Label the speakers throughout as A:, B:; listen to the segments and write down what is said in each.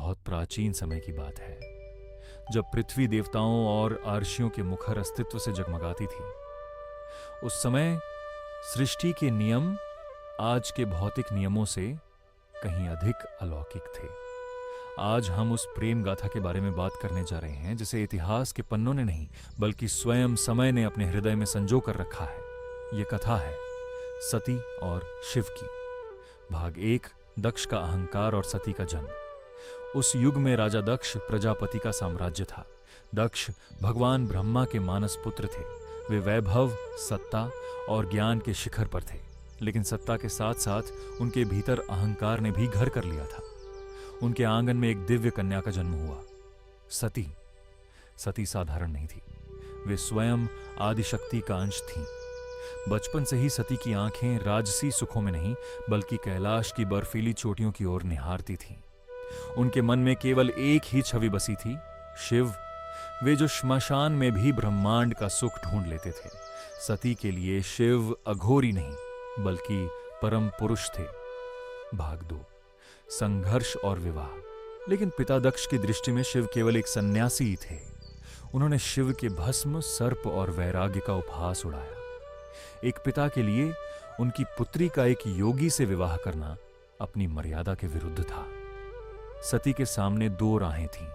A: बहुत प्राचीन समय की बात है, जब पृथ्वी देवताओं और अर्षियों के मुखर अस्तित्व से जगमगाती थी। उस समय सृष्टि के नियम आज के भौतिक नियमों से कहीं अधिक अलौकिक थे। आज हम उस प्रेम गाथा के बारे में बात करने जा रहे हैं जिसे इतिहास के पन्नों ने नहीं बल्कि स्वयं समय ने अपने हृदय में संजो कर रखा है। यह कथा है सती और शिव की। भाग 1, दक्ष का अहंकार और सती का जन्म। उस युग में राजा दक्ष प्रजापति का साम्राज्य था। दक्ष भगवान ब्रह्मा के मानस पुत्र थे। वे वैभव, सत्ता और ज्ञान के शिखर पर थे, लेकिन सत्ता के साथ साथ उनके भीतर अहंकार ने भी घर कर लिया था। उनके आंगन में एक दिव्य कन्या का जन्म हुआ, सती। सती साधारण नहीं थी, वे स्वयं आदिशक्ति का अंश थीं। बचपन से ही सती की आंखें राजसी सुखों में नहीं बल्कि कैलाश की बर्फीली चोटियों की ओर निहारती थीं। उनके मन में केवल एक ही छवि बसी थी, शिव, वे जो श्मशान में भी ब्रह्मांड का सुख ढूंढ लेते थे। सती के लिए शिव अघोरी नहीं बल्कि परम पुरुष थे। भाग 2, संघर्ष और विवाह। लेकिन पिता दक्ष की दृष्टि में शिव केवल एक सन्यासी ही थे। उन्होंने शिव के भस्म, सर्प और वैराग्य का उपहास उड़ाया। एक पिता के लिए उनकी पुत्री का एक योगी से विवाह करना अपनी मर्यादा के विरुद्ध था। सती के सामने 2 राहें थीं।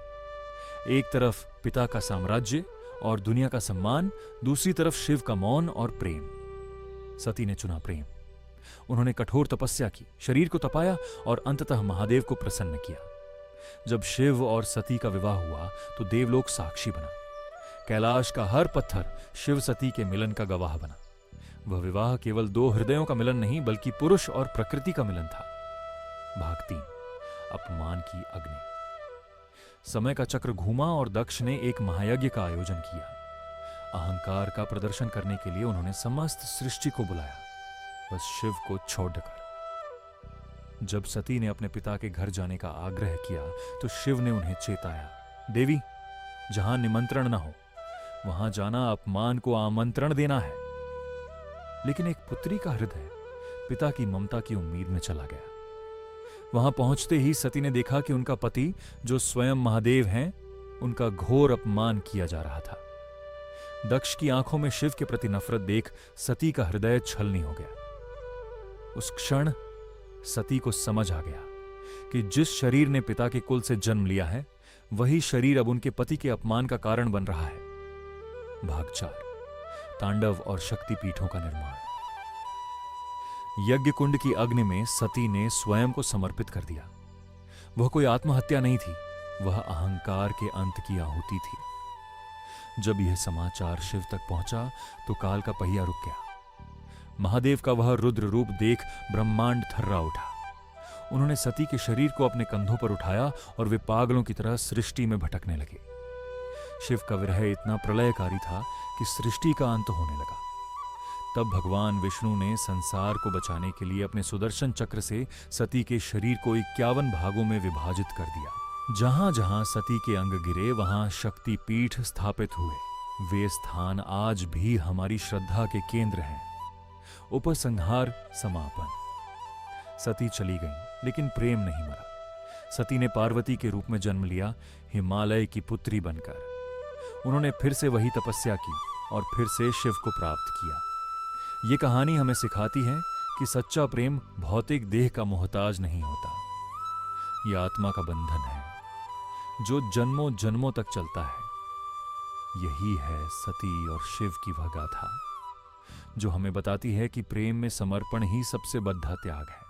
A: एक तरफ पिता का साम्राज्य और दुनिया का सम्मान, दूसरी तरफ शिव का मौन और प्रेम। सती ने चुना प्रेम। उन्होंने कठोर तपस्या की, शरीर को तपाया और अंततः महादेव को प्रसन्न किया। जब शिव और सती का विवाह हुआ तो देवलोक साक्षी बना। कैलाश का हर पत्थर शिव सती के मिलन का गवाह बना। वह विवाह केवल 2 हृदयों का मिलन नहीं बल्कि पुरुष और प्रकृति का मिलन था। भाग 3, अपमान की अग्नि। समय का चक्र घूमा और दक्ष ने एक महायज्ञ का आयोजन किया। अहंकार का प्रदर्शन करने के लिए उन्होंने समस्त सृष्टि को बुलाया, बस शिव को छोड़कर। जब सती ने अपने पिता के घर जाने का आग्रह किया तो शिव ने उन्हें चेताया, देवी, जहां निमंत्रण न हो वहां जाना अपमान को आमंत्रण देना है। लेकिन एक पुत्री का हृदय पिता की ममता की उम्मीद में चला गया। वहां पहुंचते ही सती ने देखा कि उनका पति, जो स्वयं महादेव हैं, उनका घोर अपमान किया जा रहा था। दक्ष की आंखों में शिव के प्रति नफरत देख सती का हृदय छलनी हो गया। उस क्षण सती को समझ आ गया कि जिस शरीर ने पिता के कुल से जन्म लिया है वही शरीर अब उनके पति के अपमान का कारण बन रहा है। भाग 4, तांडव और शक्तिपीठों का निर्माण। यज्ञ कुंड की अग्नि में सती ने स्वयं को समर्पित कर दिया। वह कोई आत्महत्या नहीं थी, वह अहंकार के अंत की आहुति थी। जब यह समाचार शिव तक पहुंचा तो काल का पहिया रुक गया। महादेव का वह रुद्र रूप देख ब्रह्मांड थर्रा उठा। उन्होंने सती के शरीर को अपने कंधों पर उठाया और वे पागलों की तरह सृष्टि में भटकने लगे। शिव का विरह इतना प्रलयकारी था कि सृष्टि का अंत होने लगा। तब भगवान विष्णु ने संसार को बचाने के लिए अपने सुदर्शन चक्र से सती के शरीर को 51 भागों में विभाजित कर दिया। जहां जहां सती के अंग गिरे वहां शक्तिपीठ स्थापित हुए। वे स्थान आज भी हमारी श्रद्धा के केंद्र हैं। उपसंहार, समापन। सती चली गई लेकिन प्रेम नहीं मरा। सती ने पार्वती के रूप में जन्म लिया, हिमालय की पुत्री बनकर। उन्होंने फिर से वही तपस्या की और फिर से शिव को प्राप्त किया। ये कहानी हमें सिखाती है कि सच्चा प्रेम भौतिक देह का मोहताज नहीं होता। यह आत्मा का बंधन है जो जन्मों जन्मों तक चलता है। यही है सती और शिव की वह गाथा जो हमें बताती है कि प्रेम में समर्पण ही सबसे बड़ा त्याग है।